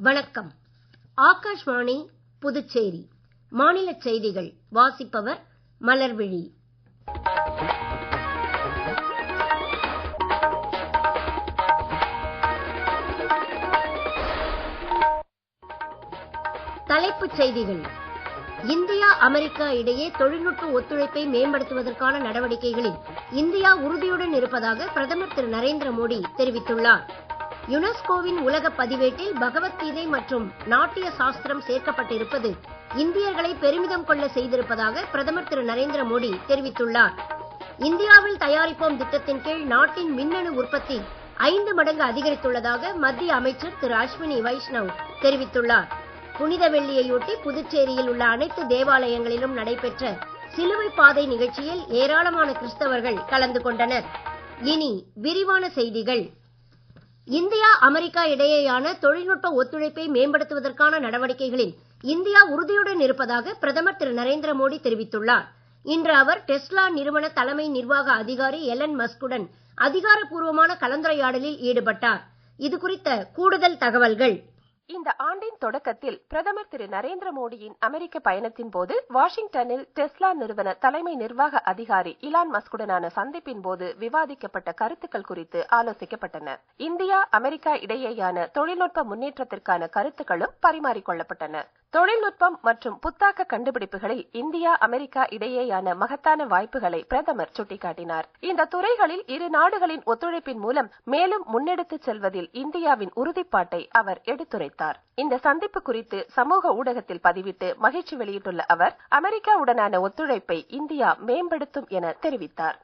வணக்கம். ஆகாஷ்வாணி புதுச்சேரி மாநிலச் செய்திகள் வாசிப்பவர் மலர்விழி. தலைப்புச் செய்திகள். இந்தியா அமெரிக்கா இடையே தொழில்நுட்ப ஒத்துழைப்பை மேம்படுத்துவதற்கான நடவடிக்கைகளில் இந்தியா உறுதியுடன் இருப்பதாக பிரதமர் திரு நரேந்திர மோடி தெரிவித்துள்ளார். யுனெஸ்கோவின் உலக பதிவேட்டில் பகவத்கீதை மற்றும் நாட்டிய சாஸ்திரம் சேர்க்கப்பட்டிருப்பது இந்தியர்களை பெருமிதம் கொள்ள செய்திருப்பதாக பிரதமர் திரு நரேந்திர மோடி தெரிவித்துள்ளார். இந்தியாவில் தயாரிப்போம் திட்டத்தின் கீழ் நாட்டின் மின்னணு உற்பத்தி 5 மடங்கு அதிகரித்துள்ளதாக மத்திய அமைச்சர் திரு அஸ்வினி வைஷ்ணவ் தெரிவித்துள்ளார். புனித வெள்ளியையொட்டி புதுச்சேரியில் உள்ள அனைத்து தேவாலயங்களிலும் நடைபெற்ற சிலுவை பாதை நிகழ்ச்சியில் ஏராளமான கிறிஸ்தவர்கள் கலந்து கொண்டனர். இனி விரிவான செய்திகள். இந்தியா அமெரிக்கா இடையேயான தொழில்நுட்ப ஒத்துழைப்பை மேம்படுத்துவதற்கான நடவடிக்கைகளில் இந்தியா உறுதியுடன் இருப்பதாக பிரதமர் திரு நரேந்திர மோடி தெரிவித்துள்ளார். இன்று அவர் டெஸ்லா நிறுவன தலைமை நிர்வாக அதிகாரி எலன் மஸ்குடன் அதிகாரப்பூர்வமான கலந்துரையாடலில் ஈடுபட்டார். இது குறித்த கூடுதல் தகவல்கள். இந்த ஆண்டின் தொடக்கத்தில் பிரதமர் திரு நரேந்திர மோடியின் அமெரிக்க பயணத்தின் போது வாஷிங்டனில் டெஸ்லா நிறுவன தலைமை நிர்வாக அதிகாரி இலான் மஸ்குடனான சந்திப்பின் போது விவாதிக்கப்பட்ட கருத்துக்கள் குறித்து ஆலோசிக்கப்பட்டன. இந்தியா அமெரிக்கா இடையேயான தொழில்நுட்ப முன்னேற்றத்திற்கான கருத்துக்களும் பரிமாறிக்கொள்ளப்பட்டன. தொழில்நுட்பம் மற்றும் புத்தாக்க கண்டுபிடிப்புகளில் இந்தியா அமெரிக்கா இடையேயான மகத்தான வாய்ப்புகளை பிரதமர் சுட்டிக்காட்டினார். இந்த துறைகளில் இரு நாடுகளின் ஒத்துழைப்பின் மூலம் மேலும் முன்னெடுத்துச் செல்வதில் இந்தியாவின் உறுதிப்பாட்டை அவர் எடுத்துரைத்தார். இந்த சந்திப்பு குறித்து சமூக ஊடகத்தில் பதிவிட்டு மகிழ்ச்சி வெளியிட்டுள்ள அவர் அமெரிக்காவுடனான ஒத்துழைப்பை இந்தியா மேம்படுத்தும் என தெரிவித்தார்.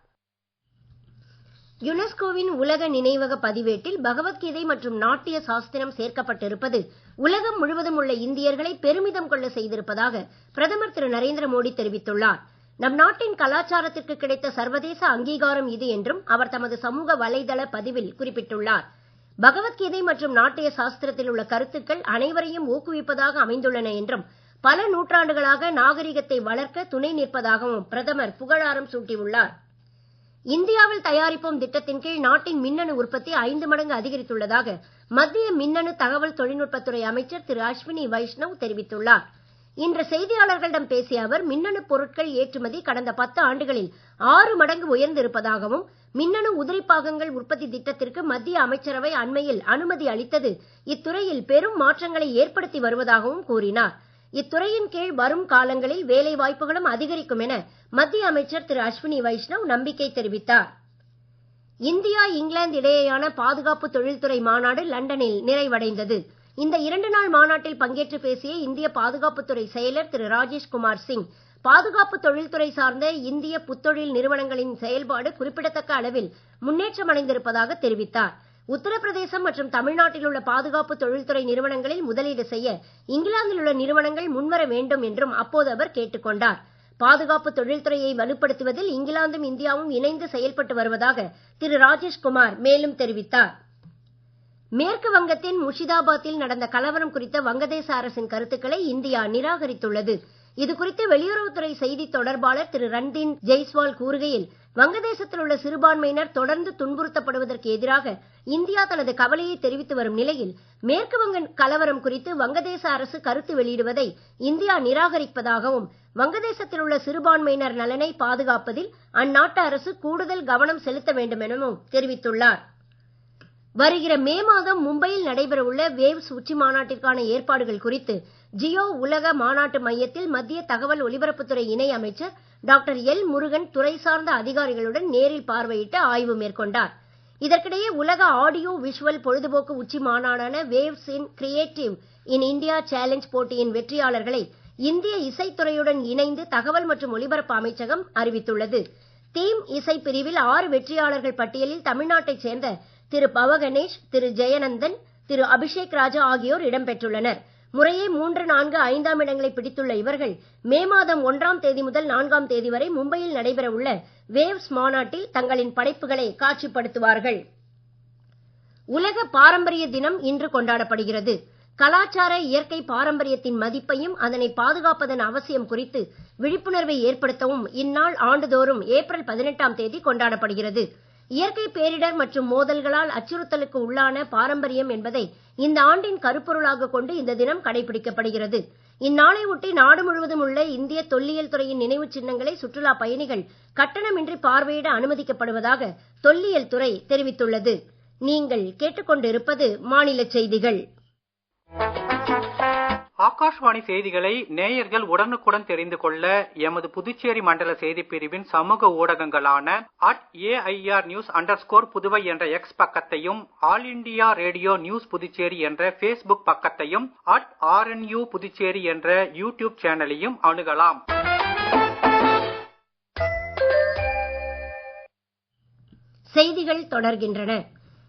யுனெஸ்கோவின் உலக நினைவக பதிவேட்டில் பகவத்கீதை மற்றும் நாட்டிய சாஸ்திரம் சேர்க்கப்பட்டிருப்பது உலகம் முழுவதும் உள்ள இந்தியர்களை பெருமிதம் கொள்ள செய்திருப்பதாக பிரதமர் திரு நரேந்திர மோடி தெரிவித்துள்ளார். நம் நாட்டின் கலாச்சாரத்திற்கு கிடைத்த சர்வதேச அங்கீகாரம் இது என்றும் அவர் தமது சமூக வலைதள பதிவில் குறிப்பிட்டுள்ளார். பகவத்கீதை மற்றும் நாட்டிய சாஸ்திரத்தில் உள்ள கருத்துக்கள் அனைவரையும் ஊக்குவிப்பதாக அமைந்துள்ளன என்றும் பல நூற்றாண்டுகளாக நாகரிகத்தை வளர்க்க துணை நிற்பதாகவும் பிரதமர் புகழாரம் சூட்டியுள்ளார். இந்தியாவில் தயாரிப்போம் திட்டத்தின் கீழ் நாட்டின் மின்னணு உற்பத்தி 5 மடங்கு அதிகரித்துள்ளதாக மத்திய மின்னணு தகவல் தொழில்நுட்பத்துறை அமைச்சர் திரு அஸ்வினி வைஷ்ணவ் தெரிவித்துள்ளார். இன்று செய்தியாளர்களிடம் பேசிய அவர் மின்னணு பொருட்கள் ஏற்றுமதி கடந்த 10 ஆண்டுகளில் 6 மடங்கு உயர்ந்திருப்பதாகவும் மின்னணு உதிரிப்பாகங்கள் உற்பத்தி திட்டத்திற்கு மத்திய அமைச்சரவை அண்மையில் அனுமதி அளித்தது இத்துறையில் பெரும் மாற்றங்களை ஏற்படுத்தி வருவதாகவும் கூறினார். இத்துறையின் கீழ் வரும் காலங்களில் வேலை வாய்ப்புகளும் அதிகரிக்கும் என மத்திய அமைச்சர் திரு அஸ்வினி வைஷ்ணவ் நம்பிக்கை தெரிவித்தார். இந்தியா இங்கிலாந்து இடையேயான பாதுகாப்பு தொழில்துறை மாநாடு லண்டனில் நிறைவடைந்தது. இந்த 2 நாள் மாநாட்டில் பங்கேற்று பேசிய இந்திய பாதுகாப்புத்துறை செயலர் திரு ராஜேஷ் குமார் சிங் பாதுகாப்பு தொழில்துறை சார்ந்த இந்திய புத்தொழில் நிறுவனங்களின் செயல்பாடு குறிப்பிடத்தக்க அளவில் முன்னேற்றம் அடைந்திருப்பதாக தெரிவித்தார். உத்தரப்பிரதேசம் மற்றும் தமிழ்நாட்டில் உள்ள பாதுகாப்பு தொழில்துறை நிறுவனங்களில் முதலீடு செய்ய இங்கிலாந்தில் உள்ள நிறுவனங்கள் முன்வர வேண்டும் என்றும் அப்போது அவர் கேட்டுக் கொண்டார். பாதுகாப்பு தொழில்துறையை வலுப்படுத்துவதில் இங்கிலாந்தும் இந்தியாவும் இணைந்து செயல்பட்டு வருவதாக திரு ராஜேஷ் குமார் மேலும் தெரிவித்தார். மேற்கு வங்கத்தின் முர்ஷிதாபாத்தில் நடந்த கலவரம் குறித்த வங்கதேச அரசின் கருத்துக்களை இந்தியா நிராகரித்துள்ளது. இது குறித்து வெளியுறவுத்துறை செய்தி தொடர்பாளர் திரு ரன்தீன் ஜெய்ஸ்வால் கூறுகையில் வங்கதேசத்தில் உள்ள சிறுபான்மையினர் தொடர்ந்து துன்புறுத்தப்படுவதற்கு எதிராக இந்தியா தனது கவலையை தெரிவித்து வரும் நிலையில் மேற்கு வங்க கலவரம் குறித்து வங்கதேச அரசு கருத்து வெளியிடுவதை இந்தியா நிராகரிப்பதாகவும் வங்கதேசத்தில் உள்ள சிறுபான்மையினர் நலனை பாதுகாப்பதில் அந்நாட்டு அரசு கூடுதல் கவனம் செலுத்த வேண்டும் எனவும் தெரிவித்துள்ளார். வருகிற மே மாதம் மும்பையில் நடைபெறவுள்ள வேவ்ஸ் உச்சி மாநாட்டிற்கான ஏற்பாடுகள் குறித்து ஜியோ உலக மாநாட்டு மையத்தில் மத்திய தகவல் ஒலிபரப்புத்துறை இணை அமைச்சர் டாக்டர் எல் முருகன் துறை சார்ந்த அதிகாரிகளுடன் நேரில் பார்வையிட்டு ஆய்வு மேற்கொண்டார். இதற்கிடையே உலக ஆடியோ விஷுவல் பொழுதுபோக்கு உச்சி மாநாடான waves in creative in India challenge போட்டியின் வெற்றியாளர்களை இந்திய இசைத்துறையுடன் இணைந்து தகவல் மற்றும் ஒலிபரப்பு அமைச்சகம் அறிவித்துள்ளது. தீம் இசை பிரிவில் 6 வெற்றியாளர்கள் பட்டியலில் தமிழ்நாட்டைச் சேர்ந்த திரு பவகணேஷ், திரு ஜெயநந்தன், திரு அபிஷேக் ராஜா ஆகியோர் இடம்பெற்றுள்ளனர். முறையே 3, 4, 5ஆம் இடங்களை பிடித்துள்ள இவர்கள் மே மாதம் 1ஆம் தேதி முதல் 4ஆம் தேதி வரை மும்பையில் நடைபெற உள்ள வேவ்ஸ் மாநாட்டில் தங்களின் படைப்புகளை காட்சிப்படுத்துவார்கள். உலக பாரம்பரிய தினம் இன்று கொண்டாடப்படுகிறது. கலாச்சார இயற்கை பாரம்பரியத்தின் மதிப்பையும் அதனை பாதுகாப்பதன் அவசியம் குறித்து விழிப்புணர்வை ஏற்படுத்தவும் இந்நாள் ஆண்டுதோறும் ஏப்ரல் 18ஆம் தேதி கொண்டாடப்படுகிறது. இயற்கை பேரிடர் மற்றும் மோதல்களால் அச்சுறுத்தலுக்கு உள்ளான பாரம்பரியம் என்பதை இந்த ஆண்டின் கருப்பொருளாக கொண்டு இந்த தினம் கடைபிடிக்கப்படுகிறது. இந்நாளை ஒட்டி நாடு முழுவதும் உள்ள இந்திய தொல்லியல் துறையின் நினைவுச் சின்னங்களை சுற்றுலா பயணிகள் கட்டணமின்றி பார்வையிட அனுமதிக்கப்படுவதாக தொல்லியல் துறை தெரிவித்துள்ளது. நீங்கள் கேட்டுக்கொண்டிருப்பது மாநில செய்திகள். ஆகாஷ்வாணி செய்திகளை நேயர்கள் உடனுக்குடன் தெரிந்து கொள்ள எமது புதுச்சேரி மண்டல செய்திப் பிரிவின் சமூக ஊடகங்களான @AIRnews_புதுவை என்ற எக்ஸ் பக்கத்தையும், all India radio news Puducherry என்ற Facebook பக்கத்தையும், @RNU புதுச்சேரி என்ற யூடியூப் சேனலையும் அணுகலாம். செய்திகள் தொடர்கின்றன.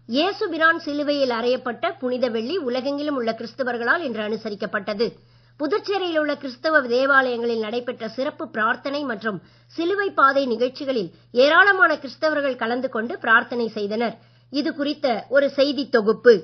இயேசுபிரான் சிலுவையில் அறையப்பட்ட புனித வெள்ளி உலகெங்கிலும் உள்ள கிறிஸ்தவர்களால் இன்று அனுசரிக்கப்பட்டது. புதுச்சேரியில் உள்ள கிறிஸ்தவ தேவாலயங்களில் நடைபெற்ற சிறப்பு பிரார்த்தனை மற்றும் சிலுவை பாதை நிகழ்ச்சிகளில் ஏராளமான கிறிஸ்தவர்கள் கலந்து கொண்டு பிரார்த்தனை செய்தனர். இது குறித்த ஒரு செய்தி தொகுப்பு.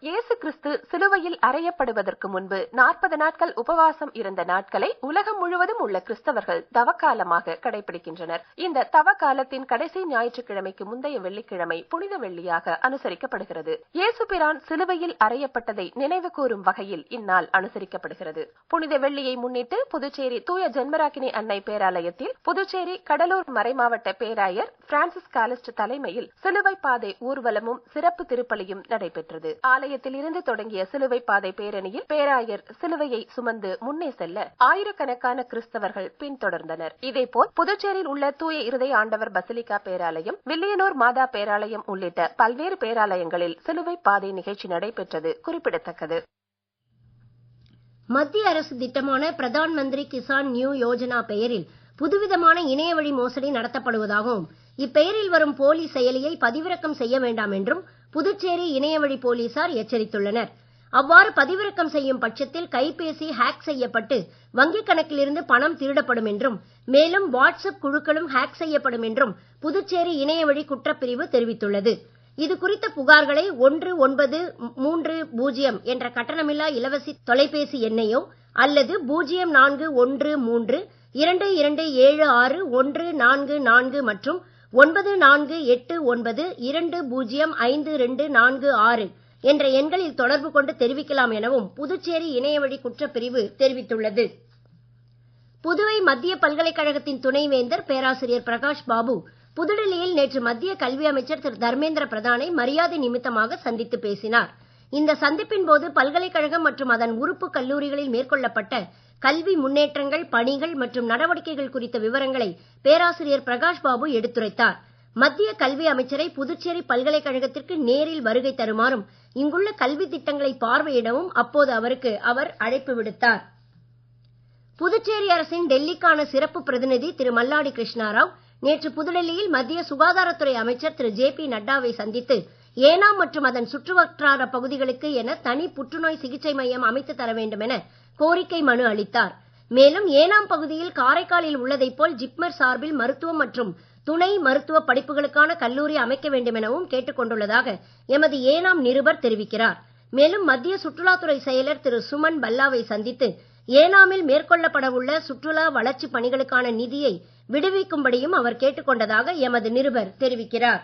இயேசு கிறிஸ்து சிலுவையில் அறையப்படுவதற்கு முன்பு 40 நாட்கள் உபவாசம் இருந்த நாட்களை உலகம் முழுவதும் உள்ள கிறிஸ்தவர்கள் தவக்காலமாக கடைபிடிக்கின்றனர். இந்த தவக்காலத்தின் கடைசி ஞாயிற்றுக்கிழமைக்கு முந்தைய வெள்ளிக்கிழமை புனித வெள்ளியாக அனுசரிக்கப்படுகிறது. இயேசுபிரான் சிலுவையில் அறையப்பட்டதை நினைவு கூறும் வகையில் இந்நாள் அனுசரிக்கப்படுகிறது. புனித வெள்ளியை முன்னிட்டு புதுச்சேரி தூய ஜென்மராக்கினி அன்னை பேராலயத்தில் புதுச்சேரி கடலூர் மறைமாவட்ட பேராயர் பிரான்சிஸ் காலிஸ்ட் தலைமையில் சிலுவை பாதை ஊர்வலமும் சிறப்பு திருப்பலியும் நடைபெற்றது. ஆலயத்தில் இருந்து தொடங்கிய சிலுவை பாதை பேரணியில் பேராயர் சிலுவையை சுமந்து முன்னே செல்ல ஆயிரக்கணக்கான கிறிஸ்தவர்கள் பின்தொடர்ந்தனர். இதேபோல் புதுச்சேரியில் உள்ள தூய இருதய ஆண்டவர் பசிலிகா பேராலயம், வில்லியனூர் மாதா பேராலயம் உள்ளிட்ட பல்வேறு பேராலயங்களில் சிலுவை பாதை நிகழ்ச்சி நடைபெற்றது குறிப்பிடத்தக்கது. மத்திய அரசு திட்டமான பிரதான் மந்திரி கிசான் நியூ யோஜனா பெயரில் புதுவிதமான இணையவழி மோசடி நடத்தப்படுவதாகவும், இப்பெயரில் வரும் போலி செயலியை பதிவிறக்கம் செய்ய வேண்டாம் என்றும் புதுச்சேரி இணையவழி போலீசார் எச்சரித்துள்ளனர். அவ்வாறு பதிவிறக்கம் செய்யும் பட்சத்தில் கைபேசி ஹேக் செய்யப்பட்டு வங்கிக் கணக்கிலிருந்து பணம் திருடப்படும் என்றும், மேலும் வாட்ஸ்அப் குழுக்களும் ஹேக் செய்யப்படும் என்றும் புதுச்சேரி இணையவழி குற்றப்பிரிவு தெரிவித்துள்ளது. இது குறித்த புகார்களை 1930 என்ற கட்டணமில்லா இலவச தொலைபேசி எண்ணையோ அல்லது 041322761444 மற்றும் 9489205246 என்ற எண்களில் தொடர்பு கொண்டு தெரிவிக்கலாம் எனவும் புதுச்சேரி இணையவழி குற்றப்பிரிவு தெரிவித்துள்ளது. புதுவை மத்திய பல்கலைக்கழகத்தின் துணைவேந்தர் பேராசிரியர் பிரகாஷ் பாபு புதுடெல்லியில் நேற்று மத்திய கல்வி அமைச்சர் திரு தர்மேந்திர பிரதானை மரியாதை நிமித்தமாக சந்தித்து பேசினார். இந்த சந்திப்பின் போது பல்கலைக்கழகம் மற்றும் அதன் உறுப்பு கல்லூரிகளில் மேற்கொள்ளப்பட்ட கல்வி முன்னேற்றங்கள், பணிகள் மற்றும் நடவடிக்கைகள் குறித்த விவரங்களை பேராசிரியர் பிரகாஷ் பாபு எடுத்துரைத்தார். மத்திய கல்வி அமைச்சரை புதுச்சேரி பல்கலைக்கழகத்திற்கு நேரில் வருகை தருமாறும், இங்குள்ள கல்வி திட்டங்களை பார்வையிடவும் அப்போது அவருக்கு அவர் அழைப்பு விடுத்தார். புதுச்சேரி அரசின் டெல்லிக்கான சிறப்பு பிரதிநிதி திரு மல்லாடி கிருஷ்ணாராவ் நேற்று புதுடெல்லியில் மத்திய சுகாதாரத்துறை அமைச்சர் திரு ஜே.பி. நட்டாவை சந்தித்து ஏனாம் மற்றும் அதன் சுற்றுவட்டார பகுதிகளுக்கு என தனி புற்றுநோய் சிகிச்சை மையம் அமைத்து தர வேண்டும் என கோரிக்கை மனு அளித்தார். மேலும் ஏனாம் பகுதியில் காரைக்காலில் உள்ளதைப் போல் ஜிப்மர் சார்பில் மருத்துவம் மற்றும் துணை மருத்துவ படிப்புகளுக்கான கல்லூரி அமைக்க வேண்டும் எனவும் கேட்டுக் கொண்டுள்ளதாக எமது ஏனாம் நிருபர் தெரிவிக்கிறார். மேலும் மத்திய சுற்றுலாத்துறை செயலர் திரு சுமன் பல்லாவை சந்தித்து ஏனாமில் மேற்கொள்ளப்பட உள்ள சுற்றுலா வளர்ச்சி பணிகளுக்கான நிதியை விடுவிக்கும்படியும் அவர் கேட்டுக் கொண்டதாக எமது நிருபர் தெரிவிக்கிறார்.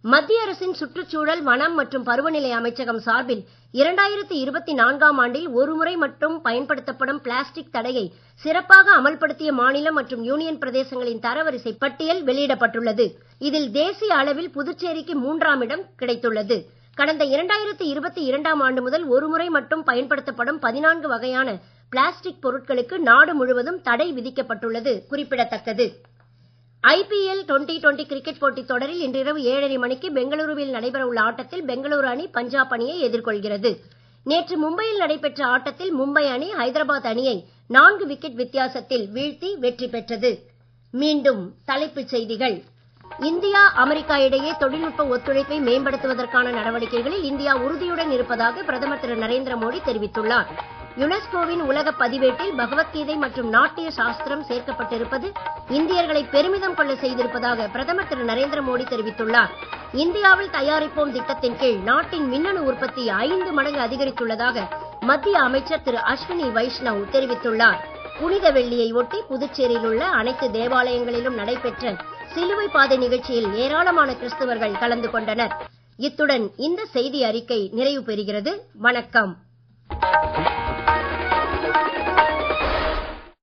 மத்திய அரசின் சுற்றுச்சூழல், வனம் மற்றும் பருவநிலை அமைச்சகம் சார்பில் 2024ஆம் ஆண்டில் ஒருமுறை மட்டும் பயன்படுத்தப்படும் பிளாஸ்டிக் தடையை சிறப்பாக அமல்படுத்திய மாநிலம் மற்றும் யூனியன் பிரதேசங்களின் தரவரிசை பட்டியல் வெளியிடப்பட்டுள்ளது. இதில் தேசிய அளவில் புதுச்சேரிக்கு 3ஆம் இடம் கிடைத்துள்ளது. கடந்த 2022ஆம் ஆண்டு முதல் ஒருமுறை மட்டும் பயன்படுத்தப்படும் 14 வகையான பிளாஸ்டிக் பொருட்களுக்கு நாடு முழுவதும் தடை விதிக்கப்பட்டுள்ளது குறிப்பிடத்தக்கது. IPL 2020 கிரிக்கெட் போட்டித் தொடரில் இன்றிரவு 7:30 மணிக்கு பெங்களூருவில் நடைபெற உள்ள ஆட்டத்தில் பெங்களூரு அணி பஞ்சாப் அணியை எதிர்கொள்கிறது. நேற்று மும்பையில் நடைபெற்ற ஆட்டத்தில் மும்பை அணி ஹைதராபாத் அணியை 4 விக்கெட் வித்தியாசத்தில் வீழ்த்தி வெற்றி பெற்றது. மீண்டும் தலைப்புச் செய்திகள். இந்தியா அமெரிக்கா இடையே தொழில்நுட்ப ஒத்துழைப்பை மேம்படுத்துவதற்கான நடவடிக்கைகளில் இந்தியா உறுதியுடன் இருப்பதாக பிரதமர் திரு நரேந்திர மோடி தெரிவித்துள்ளார். யுனெஸ்கோவின் உலக பதிவேட்டில் பகவத்கீதை மற்றும் நாட்டிய சாஸ்திரம் சேர்க்கப்பட்டிருப்பது இந்தியர்களை பெருமிதம் கொள்ள செய்திருப்பதாக பிரதமர் திரு நரேந்திர மோடி தெரிவித்துள்ளார். இந்தியாவில் தயாரிப்போம் திட்டத்தின் கீழ் நாட்டின் மின்னணு உற்பத்தி 5 மடங்கு அதிகரித்துள்ளதாக மத்திய அமைச்சர் திரு அஸ்வினி வைஷ்ணவ் தெரிவித்துள்ளார். புனித வெள்ளியை ஒட்டி புதுச்சேரியில் உள்ள அனைத்து தேவாலயங்களிலும் நடைபெற்ற சிலுவை பாதை நிகழ்ச்சியில் ஏராளமான கிறிஸ்தவர்கள் கலந்து கொண்டனர். இத்துடன் இந்த செய்தி அறிக்கை நிறைவு பெறுகிறது. வணக்கம்.